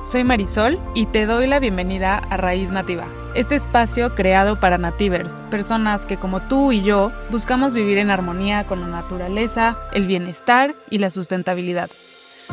soy Marisol y te doy la bienvenida a Raíz Nativa, este espacio creado para nativers, personas que como tú y yo buscamos vivir en armonía con la naturaleza, el bienestar y la sustentabilidad.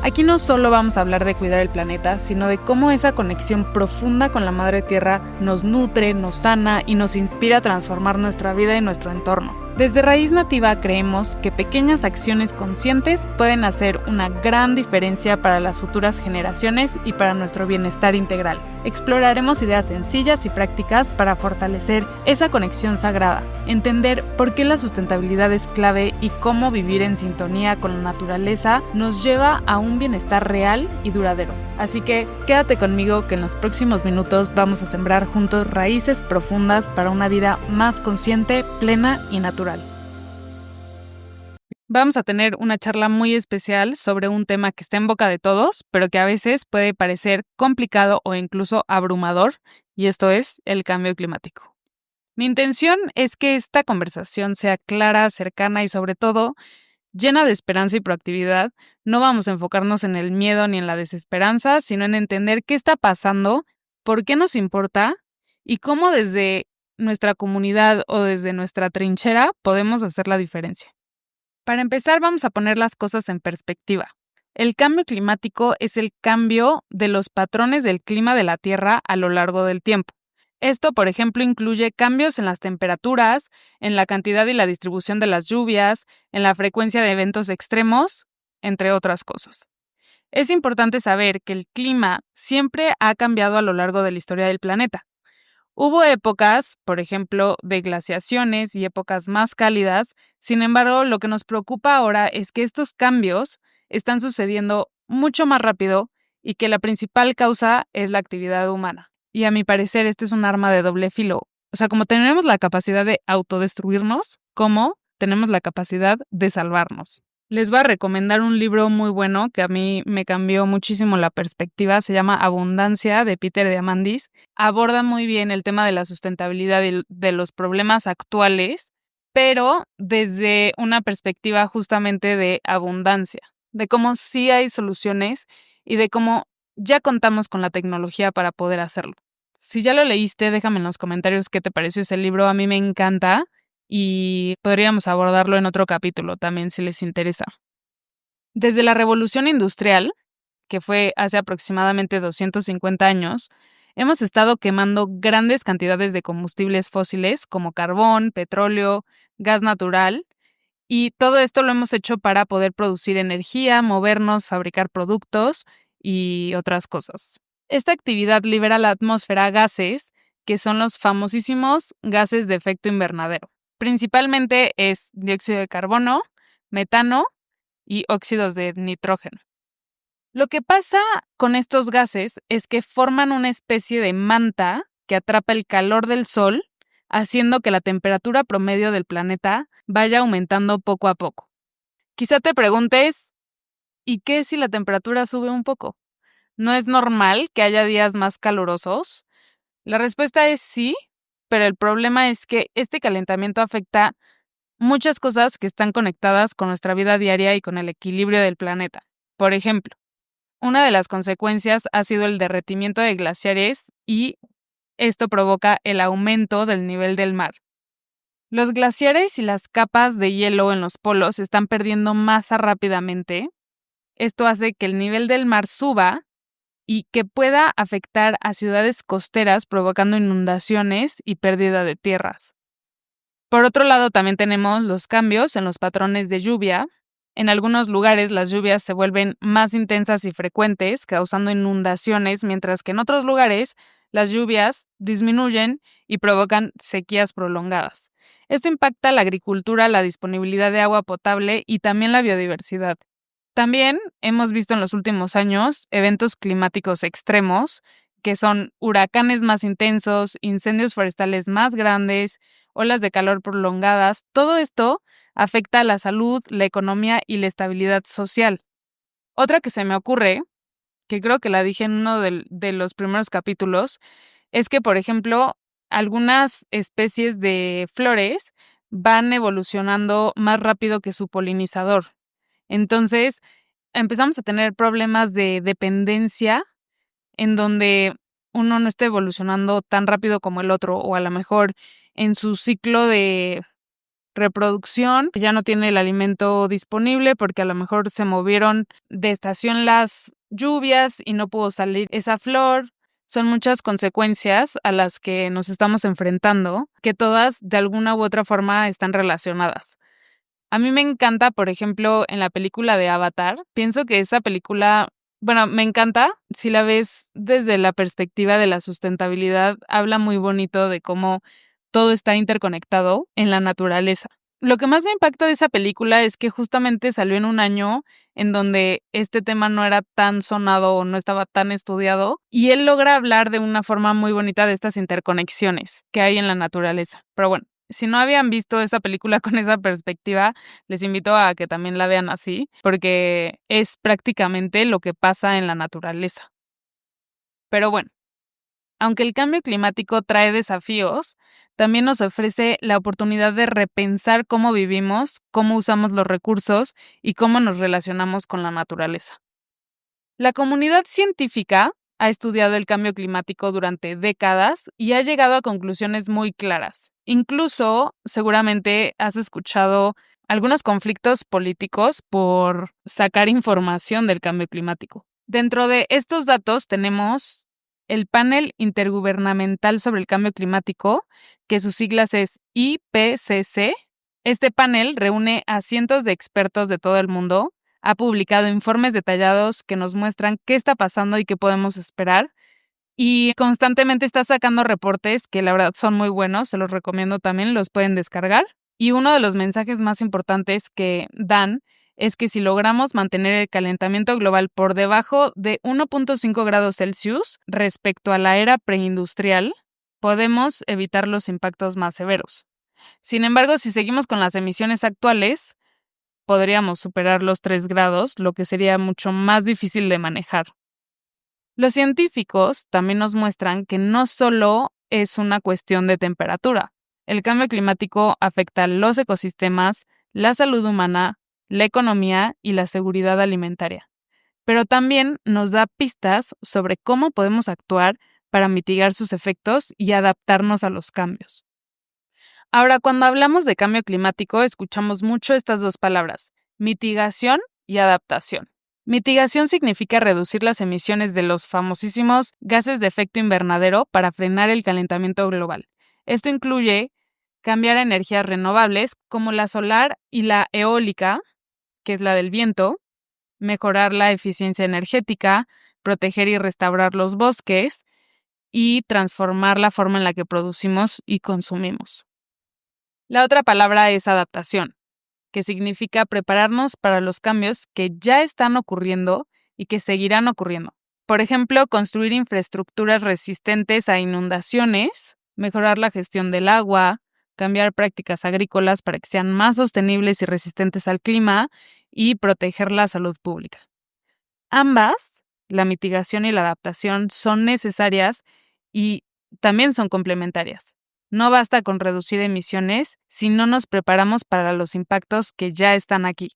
Aquí no solo vamos a hablar de cuidar el planeta, sino de cómo esa conexión profunda con la Madre Tierra nos nutre, nos sana y nos inspira a transformar nuestra vida y nuestro entorno. Desde Raíz Nativa creemos que pequeñas acciones conscientes pueden hacer una gran diferencia para las futuras generaciones y para nuestro bienestar integral. Exploraremos ideas sencillas y prácticas para fortalecer esa conexión sagrada, entender por qué la sustentabilidad es clave y cómo vivir en sintonía con la naturaleza nos lleva a un bienestar real y duradero. Así que quédate conmigo que en los próximos minutos vamos a sembrar juntos raíces profundas para una vida más consciente, plena y natural. Vamos a tener una charla muy especial sobre un tema que está en boca de todos, pero que a veces puede parecer complicado o incluso abrumador, y esto es el cambio climático. Mi intención es que esta conversación sea clara, cercana y sobre todo llena de esperanza y proactividad. No vamos a enfocarnos en el miedo ni en la desesperanza, sino en entender qué está pasando, por qué nos importa y cómo desde nuestra comunidad o desde nuestra trinchera podemos hacer la diferencia. Para empezar, vamos a poner las cosas en perspectiva. El cambio climático es el cambio de los patrones del clima de la Tierra a lo largo del tiempo. Esto, por ejemplo, incluye cambios en las temperaturas, en la cantidad y la distribución de las lluvias, en la frecuencia de eventos extremos, entre otras cosas. Es importante saber que el clima siempre ha cambiado a lo largo de la historia del planeta. Hubo épocas, por ejemplo, de glaciaciones y épocas más cálidas. Sin embargo, lo que nos preocupa ahora es que estos cambios están sucediendo mucho más rápido y que la principal causa es la actividad humana. Y a mi parecer, este es un arma de doble filo. O sea, como tenemos la capacidad de autodestruirnos, como tenemos la capacidad de salvarnos. Les voy a recomendar un libro muy bueno que a mí me cambió muchísimo la perspectiva. Se llama Abundancia, de Peter Diamandis. Aborda muy bien el tema de la sustentabilidad y de los problemas actuales, pero desde una perspectiva justamente de abundancia, de cómo sí hay soluciones y de cómo ya contamos con la tecnología para poder hacerlo. Si ya lo leíste, déjame en los comentarios qué te pareció ese libro. A mí me encanta. Y podríamos abordarlo en otro capítulo también si les interesa. Desde la Revolución Industrial, que fue hace aproximadamente 250 años, hemos estado quemando grandes cantidades de combustibles fósiles como carbón, petróleo, gas natural, y todo esto lo hemos hecho para poder producir energía, movernos, fabricar productos y otras cosas. Esta actividad libera a la atmósfera gases que son los famosísimos gases de efecto invernadero. Principalmente es dióxido de carbono, metano y óxidos de nitrógeno. Lo que pasa con estos gases es que forman una especie de manta que atrapa el calor del sol, haciendo que la temperatura promedio del planeta vaya aumentando poco a poco. Quizá te preguntes, ¿y qué si la temperatura sube un poco? ¿No es normal que haya días más calurosos? La respuesta es sí, pero el problema es que este calentamiento afecta muchas cosas que están conectadas con nuestra vida diaria y con el equilibrio del planeta. Por ejemplo, una de las consecuencias ha sido el derretimiento de glaciares y esto provoca el aumento del nivel del mar. Los glaciares y las capas de hielo en los polos están perdiendo masa rápidamente. Esto hace que el nivel del mar suba y que pueda afectar a ciudades costeras provocando inundaciones y pérdida de tierras. Por otro lado, también tenemos los cambios en los patrones de lluvia. En algunos lugares las lluvias se vuelven más intensas y frecuentes, causando inundaciones, mientras que en otros lugares las lluvias disminuyen y provocan sequías prolongadas. Esto impacta la agricultura, la disponibilidad de agua potable y también la biodiversidad. También hemos visto en los últimos años eventos climáticos extremos, que son huracanes más intensos, incendios forestales más grandes, olas de calor prolongadas. Todo esto afecta a la salud, la economía y la estabilidad social. Otra que se me ocurre, que creo que la dije en uno de los primeros capítulos, es que, por ejemplo, algunas especies de flores van evolucionando más rápido que su polinizador. Entonces, empezamos a tener problemas de dependencia en donde uno no esté evolucionando tan rápido como el otro, o a lo mejor en su ciclo de reproducción ya no tiene el alimento disponible porque a lo mejor se movieron de estación las lluvias y no pudo salir esa flor. Son muchas consecuencias a las que nos estamos enfrentando, que todas de alguna u otra forma están relacionadas. A mí me encanta, por ejemplo, en la película de Avatar, pienso que esa película, bueno, me encanta, si la ves desde la perspectiva de la sustentabilidad, habla muy bonito de cómo todo está interconectado en la naturaleza. Lo que más me impacta de esa película es que justamente salió en un año en donde este tema no era tan sonado o no estaba tan estudiado, y él logra hablar de una forma muy bonita de estas interconexiones que hay en la naturaleza. Pero bueno, si no habían visto esa película con esa perspectiva, les invito a que también la vean así, porque es prácticamente lo que pasa en la naturaleza. Pero bueno, aunque el cambio climático trae desafíos, también nos ofrece la oportunidad de repensar cómo vivimos, cómo usamos los recursos y cómo nos relacionamos con la naturaleza. La comunidad científica ha estudiado el cambio climático durante décadas y ha llegado a conclusiones muy claras. Incluso, seguramente has escuchado algunos conflictos políticos por sacar información del cambio climático. Dentro de estos datos tenemos el Panel Intergubernamental sobre el Cambio Climático, que sus siglas es IPCC. Este panel reúne a cientos de expertos de todo el mundo, ha publicado informes detallados que nos muestran qué está pasando y qué podemos esperar, y constantemente está sacando reportes que la verdad son muy buenos, se los recomiendo también, los pueden descargar. Y uno de los mensajes más importantes que dan es que si logramos mantener el calentamiento global por debajo de 1.5 grados Celsius respecto a la era preindustrial, podemos evitar los impactos más severos. Sin embargo, si seguimos con las emisiones actuales, podríamos superar los 3 grados, lo que sería mucho más difícil de manejar. Los científicos también nos muestran que no solo es una cuestión de temperatura. El cambio climático afecta los ecosistemas, la salud humana, la economía y la seguridad alimentaria. Pero también nos da pistas sobre cómo podemos actuar para mitigar sus efectos y adaptarnos a los cambios. Ahora, cuando hablamos de cambio climático, escuchamos mucho estas dos palabras, mitigación y adaptación. Mitigación significa reducir las emisiones de los famosísimos gases de efecto invernadero para frenar el calentamiento global. Esto incluye cambiar a energías renovables como la solar y la eólica, que es la del viento, mejorar la eficiencia energética, proteger y restaurar los bosques y transformar la forma en la que producimos y consumimos. La otra palabra es adaptación, que significa prepararnos para los cambios que ya están ocurriendo y que seguirán ocurriendo. Por ejemplo, construir infraestructuras resistentes a inundaciones, mejorar la gestión del agua, cambiar prácticas agrícolas para que sean más sostenibles y resistentes al clima y proteger la salud pública. Ambas, la mitigación y la adaptación, son necesarias y también son complementarias. No basta con reducir emisiones si no nos preparamos para los impactos que ya están aquí.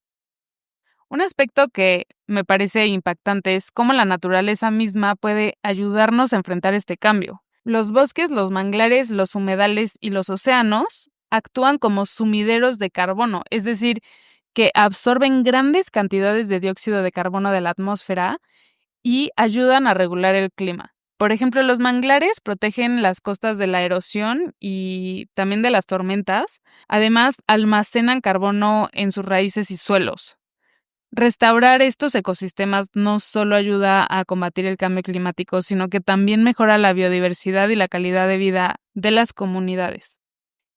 Un aspecto que me parece impactante es cómo la naturaleza misma puede ayudarnos a enfrentar este cambio. Los bosques, los manglares, los humedales y los océanos actúan como sumideros de carbono, es decir, que absorben grandes cantidades de dióxido de carbono de la atmósfera y ayudan a regular el clima. Por ejemplo, los manglares protegen las costas de la erosión y también de las tormentas. Además, almacenan carbono en sus raíces y suelos. Restaurar estos ecosistemas no solo ayuda a combatir el cambio climático, sino que también mejora la biodiversidad y la calidad de vida de las comunidades.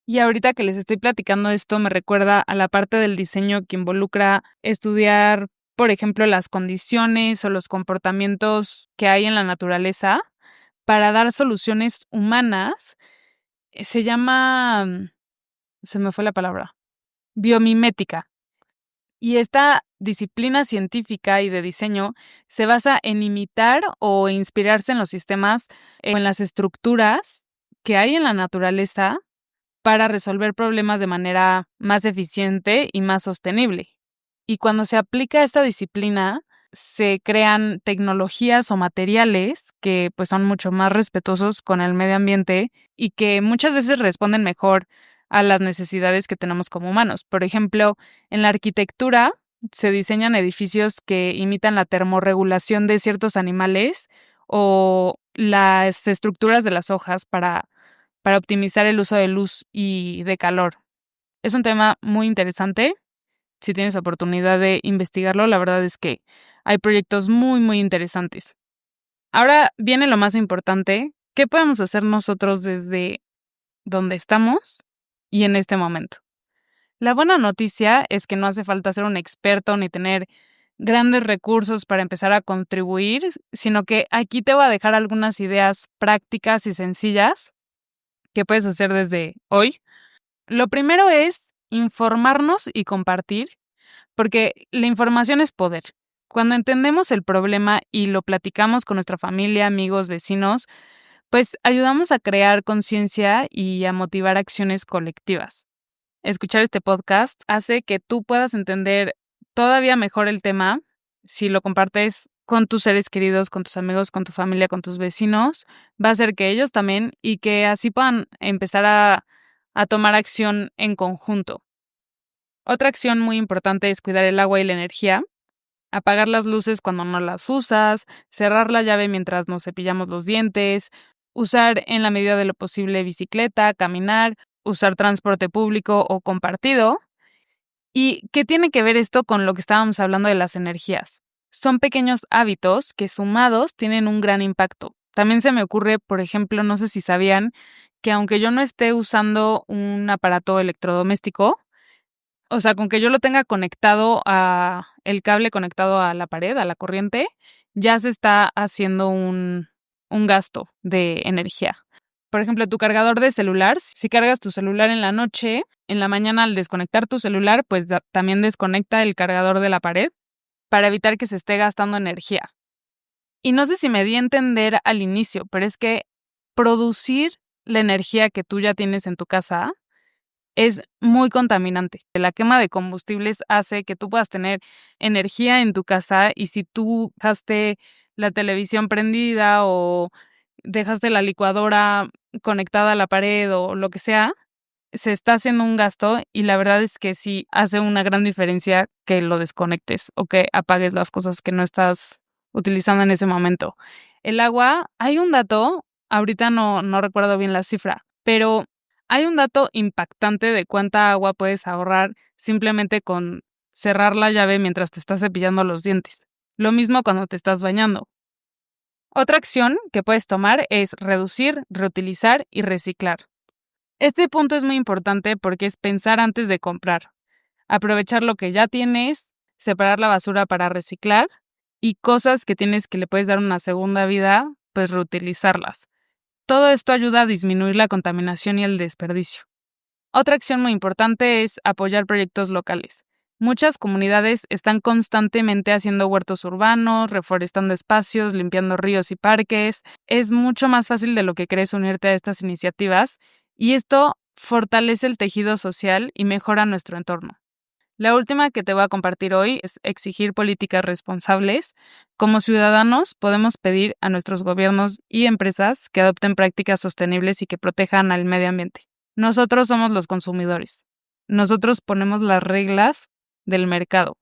Y ahorita que les estoy platicando esto, me recuerda a la parte del diseño que involucra estudiar, por ejemplo, las condiciones o los comportamientos que hay en la naturaleza para dar soluciones humanas. Se llama, se me fue la palabra, biomimética. Y esta disciplina científica y de diseño se basa en imitar o inspirarse en los sistemas o en las estructuras que hay en la naturaleza para resolver problemas de manera más eficiente y más sostenible. Y cuando se aplica esta disciplina, se crean tecnologías o materiales que pues son mucho más respetuosos con el medio ambiente y que muchas veces responden mejor a las necesidades que tenemos como humanos. Por ejemplo, en la arquitectura se diseñan edificios que imitan la termorregulación de ciertos animales o las estructuras de las hojas para optimizar el uso de luz y de calor. Es un tema muy interesante. Si tienes oportunidad de investigarlo, la verdad es que hay proyectos muy, muy interesantes. Ahora viene lo más importante. ¿Qué podemos hacer nosotros desde donde estamos y en este momento? La buena noticia es que no hace falta ser un experto ni tener grandes recursos para empezar a contribuir, sino que aquí te voy a dejar algunas ideas prácticas y sencillas que puedes hacer desde hoy. Lo primero es informarnos y compartir, porque la información es poder. Cuando entendemos el problema y lo platicamos con nuestra familia, amigos, vecinos, pues ayudamos a crear conciencia y a motivar acciones colectivas. Escuchar este podcast hace que tú puedas entender todavía mejor el tema si lo compartes con tus seres queridos, con tus amigos, con tu familia, con tus vecinos. Va a hacer que ellos también y que así puedan empezar a tomar acción en conjunto. Otra acción muy importante es cuidar el agua y la energía, apagar las luces cuando no las usas, cerrar la llave mientras nos cepillamos los dientes, usar en la medida de lo posible bicicleta, caminar, usar transporte público o compartido. ¿Y qué tiene que ver esto con lo que estábamos hablando de las energías? Son pequeños hábitos que sumados tienen un gran impacto. También se me ocurre, por ejemplo, no sé si sabían que aunque yo no esté usando un aparato electrodoméstico, o sea, con que yo lo tenga conectado el cable conectado a la pared, a la corriente, ya se está haciendo un gasto de energía. Por ejemplo, tu cargador de celular, si cargas tu celular en la noche, en la mañana al desconectar tu celular, pues también desconecta el cargador de la pared para evitar que se esté gastando energía. Y no sé si me di a entender al inicio, pero es que producir la energía que tú ya tienes en tu casa es muy contaminante. La quema de combustibles hace que tú puedas tener energía en tu casa y si tú dejaste la televisión prendida o dejaste la licuadora conectada a la pared o lo que sea, se está haciendo un gasto y la verdad es que sí hace una gran diferencia que lo desconectes o que apagues las cosas que no estás utilizando en ese momento. El agua, hay un dato, ahorita no recuerdo bien la cifra, pero hay un dato impactante de cuánta agua puedes ahorrar simplemente con cerrar la llave mientras te estás cepillando los dientes. Lo mismo cuando te estás bañando. Otra acción que puedes tomar es reducir, reutilizar y reciclar. Este punto es muy importante porque es pensar antes de comprar, aprovechar lo que ya tienes, separar la basura para reciclar y cosas que tienes que le puedes dar una segunda vida, pues reutilizarlas. Todo esto ayuda a disminuir la contaminación y el desperdicio. Otra acción muy importante es apoyar proyectos locales. Muchas comunidades están constantemente haciendo huertos urbanos, reforestando espacios, limpiando ríos y parques. Es mucho más fácil de lo que crees unirte a estas iniciativas y esto fortalece el tejido social y mejora nuestro entorno. La última que te voy a compartir hoy es exigir políticas responsables. Como ciudadanos podemos pedir a nuestros gobiernos y empresas que adopten prácticas sostenibles y que protejan al medio ambiente. Nosotros somos los consumidores. Nosotros ponemos las reglas del mercado.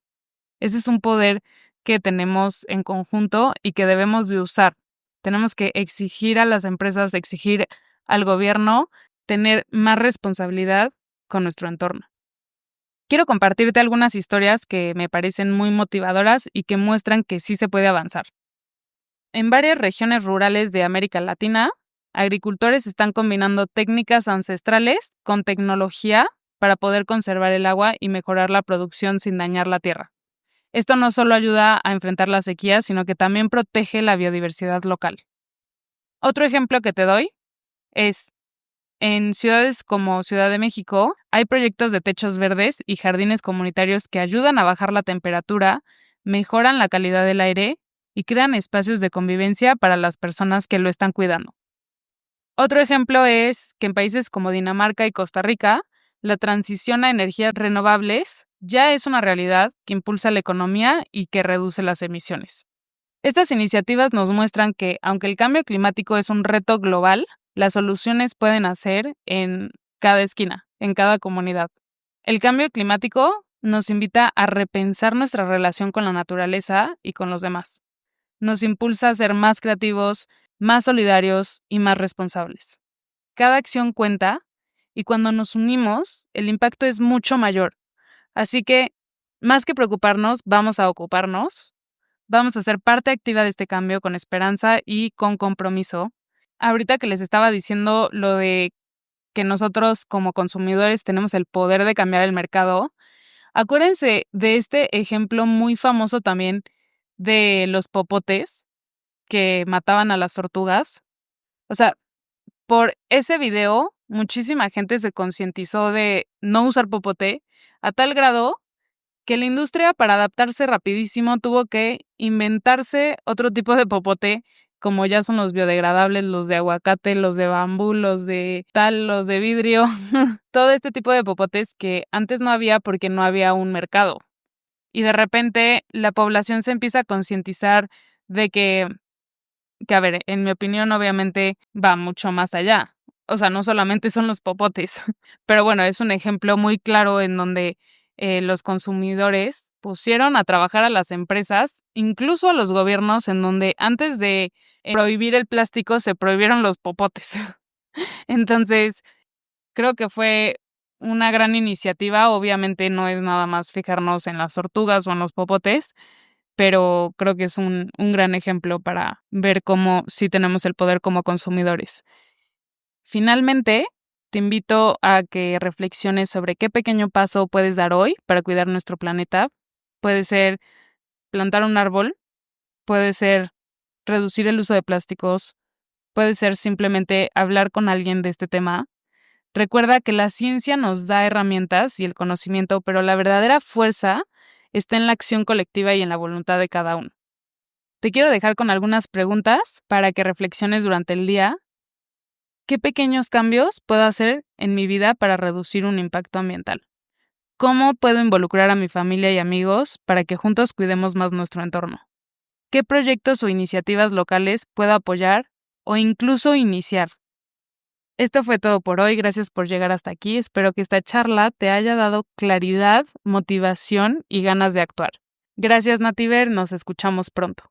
Ese es un poder que tenemos en conjunto y que debemos de usar. Tenemos que exigir a las empresas, exigir al gobierno tener más responsabilidad con nuestro entorno. Quiero compartirte algunas historias que me parecen muy motivadoras y que muestran que sí se puede avanzar. En varias regiones rurales de América Latina, agricultores están combinando técnicas ancestrales con tecnología para poder conservar el agua y mejorar la producción sin dañar la tierra. Esto no solo ayuda a enfrentar la sequía, sino que también protege la biodiversidad local. Otro ejemplo que te doy es en ciudades como Ciudad de México, hay proyectos de techos verdes y jardines comunitarios que ayudan a bajar la temperatura, mejoran la calidad del aire y crean espacios de convivencia para las personas que lo están cuidando. Otro ejemplo es que en países como Dinamarca y Costa Rica, la transición a energías renovables ya es una realidad que impulsa la economía y que reduce las emisiones. Estas iniciativas nos muestran que, aunque el cambio climático es un reto global, las soluciones pueden nacer en cada esquina, en cada comunidad. El cambio climático nos invita a repensar nuestra relación con la naturaleza y con los demás. Nos impulsa a ser más creativos, más solidarios y más responsables. Cada acción cuenta y cuando nos unimos, el impacto es mucho mayor. Así que, más que preocuparnos, vamos a ocuparnos. Vamos a ser parte activa de este cambio con esperanza y con compromiso. Ahorita que les estaba diciendo lo de que nosotros como consumidores tenemos el poder de cambiar el mercado, acuérdense de este ejemplo muy famoso también de los popotes que mataban a las tortugas. O sea, por ese video, muchísima gente se concientizó de no usar popote a tal grado que la industria, para adaptarse rapidísimo, tuvo que inventarse otro tipo de popote, como ya son los biodegradables, los de aguacate, los de bambú, los de tal, los de vidrio, todo este tipo de popotes que antes no había porque no había un mercado. Y de repente la población se empieza a concientizar de que, a ver, en mi opinión, obviamente va mucho más allá. O sea, no solamente son los popotes, pero bueno, es un ejemplo muy claro en donde los consumidores pusieron a trabajar a las empresas, incluso a los gobiernos, en donde antes de prohibir el plástico se prohibieron los popotes. Entonces, creo que fue una gran iniciativa. Obviamente no es nada más fijarnos en las tortugas o en los popotes, pero creo que es un gran ejemplo para ver cómo sí tenemos el poder como consumidores. Finalmente, te invito a que reflexiones sobre qué pequeño paso puedes dar hoy para cuidar nuestro planeta. Puede ser plantar un árbol, puede ser reducir el uso de plásticos, puede ser simplemente hablar con alguien de este tema. Recuerda que la ciencia nos da herramientas y el conocimiento, pero la verdadera fuerza está en la acción colectiva y en la voluntad de cada uno. Te quiero dejar con algunas preguntas para que reflexiones durante el día. ¿Qué pequeños cambios puedo hacer en mi vida para reducir un impacto ambiental? ¿Cómo puedo involucrar a mi familia y amigos para que juntos cuidemos más nuestro entorno? ¿Qué proyectos o iniciativas locales puedo apoyar o incluso iniciar? Esto fue todo por hoy. Gracias por llegar hasta aquí. Espero que esta charla te haya dado claridad, motivación y ganas de actuar. Gracias, Nativer. Nos escuchamos pronto.